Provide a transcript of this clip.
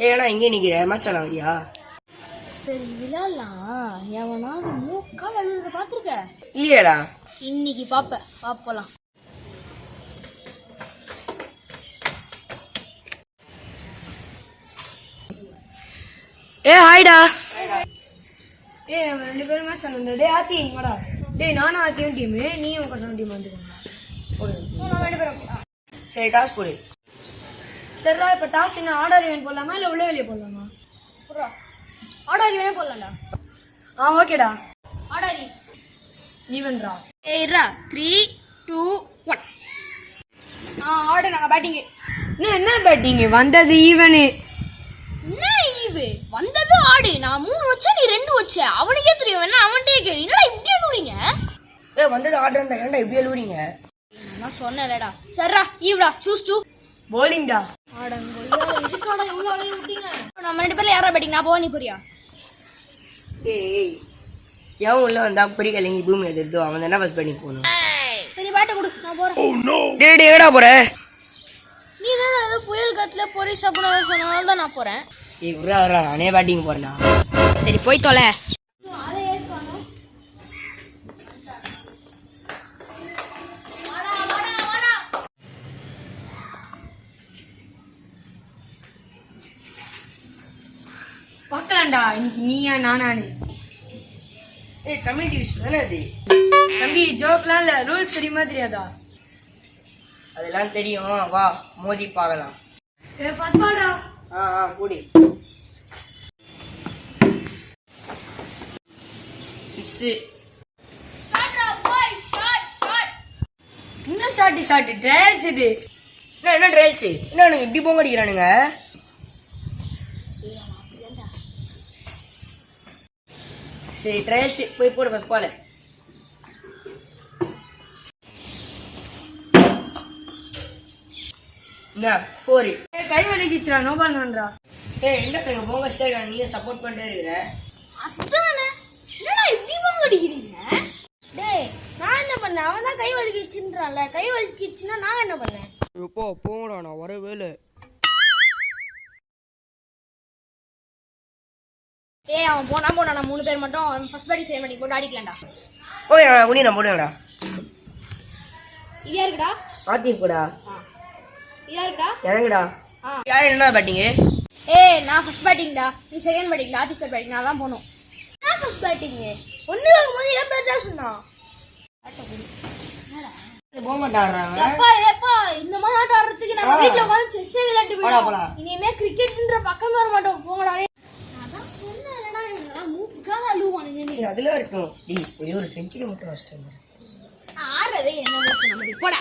ஏன்னா இங்கே நிற்கிற மச்சான் வரியா? சரி விளையாடலாம். எவனாவது மூக்கால் அழுறத பாத்துருக்க? இல்லையாடா. இன்னைக்கு பாப்பலாம். ஹாய்டா. நம்ம 2 பேரும் மேட்ச் ஆனது. டேய் ஆத்தி வாடா. டேய் நானும் ஆத்தியும் டீம், நீயும் உங்க டீம் வந்துக்கோங்க. நம்ம 2 பேரும் சரி டாஸ் போடு. சரிடா, இப்ப டாஸ் என்ன ஆர்டர் ஈவென்ட் போடலாமா இல்ல உள்ள வெளியே போடலாமா? போடுறா. ஆர்டர் ஈவென்ட் போடலாம்டா. ஓகேடா. ஆர்டர் ஈவென்ட்ரா. இருடா. 3 2 1. ஆர்டர் நாங்க பேட்டிங். என்ன பேட்டிங்? வந்தது ஈவன். என்ன ஈவு? வந்தது ஆடு. நான் 3 வச்சேன், நீ 2 வச்ச. அவனுக்கே தெரியும். என்ன அவன்கிட்டயே கேளு. என்னடா இப்படி அழுறீங்க? வந்தது ஆர்டர் தான். ஏன்டா இப்படி அழுறீங்க? நான் சொன்னேன்லடா. சரிடா, ஈவ்டா. Choose to bowling-டா. ஆடங்கோயா, இதுக்காடா இவ்வளவு அலைய விட்டீங்க? நம்ம 2 பேர்ல யாரா பேட்டிங்? நான் போ, நீ போறியா? ஏய் எவன் உள்ள வந்தா பொறி கலங்கி பூமி எதிர்த்தோ அவன் தானே ஃபர்ஸ்ட் பேட்டிங் போகணும். சரி பேட்டை கொடு, நான் போறேன். டேய் எங்கடா போற? நீ தானே ஏதோ புயல் காத்துல பொறி சாப்பிடணும் சொன்னதால தான் நான் போறேன். ஏய் விட்றா நானே பேட்டிங் போறேன்டா. சரி போய் தொலை. பார்க்கலாம்டா இன்னைக்கு நீயா நானானு. ஏய் தமிழ் டிவிஷன் தானே அது? தம்பி ஜோக்லாம் இல்ல, ரூல்ஸ் தெரியுமா தெரியாதா? அதெல்லாம் தெரியும், வா மோதி பார்க்கலாம். ஃபர்ஸ்ட் பால்டா. கூடி 6. ஷாட்ரா பாய், ஷாட். என்ன ஷாட் ட்ரையல்ஸ் இது? என்ன ட்ரையல்ஸ்? என்ன இப்படி போங்க அடிக்கிறானுங்க? சரி ட்ரையல்ஸ் போய் போடு ஃபர்ஸ்ட் பால். என்ன 4. கை வலிக்குச்சுடா, நோ பால் வேண்டா. ஏய் என்ன நீங்க போங்க ஸ்டேக், நீங்க சப்போர்ட் பண்ணிட்டே இருக்கற. அதானே என்னடா இப்படி போங்க அடிக்கிறீங்க? டேய் நான் என்ன பண்ணேன்? அவன் தான் கை வலிக்குச்சுன்றான்ல. கை வலிக்குச்சுன்னா நான் என்ன பண்ணேன்? இப்போ போங்கடா, நான் வரவே இல்லை. ஏய் அவன் போனா நான் 3 பேர் மட்டும் ஃபர்ஸ்ட் பேட்டிங் செய்ய மாட்டேங்க போட்டு அடிக்கலாம்டா. ஓய் நான் குனிறேன் போடுங்கடா. இது யாருக்குடா? ஆத்தி போடா. இது யாருக்குடா? எனக்குடா. யார் என்ன பேட்டிங்? ஏய் நான் ஃபர்ஸ்ட் பேட்டிங்டா, நீ செகண்ட் பேட்டிங், ஆத்தி தேர்ட் பேட்டிங். நான் தான் போணும். நான் ஃபர்ஸ்ட் பேட்டிங். ஒண்ணு வாங்கும்போது ஏன் பேர் தான் சொன்னா? போக மாட்டாடுறாங்க. எப்பா இந்த மாதிரி ஆட்டம் ஆடுறதுக்கு நம்ம வீட்ல உட்கார்ந்து செஸ் விளையாட்டு போறோம். இனிமே கிரிக்கெட்ன்ற பக்கம் வர மாட்டோம். போங்கடா. அதான் சொன்னேன்டா, இவங்க மூக்குக்காக அழுவானுங்க. நீ அதுல இருக்கணும். டேய் ஒரே ஒரு செஞ்சுரி மட்டும் வச்சிட்டு ஆறதே என்ன சொன்ன மாதிரி போடா.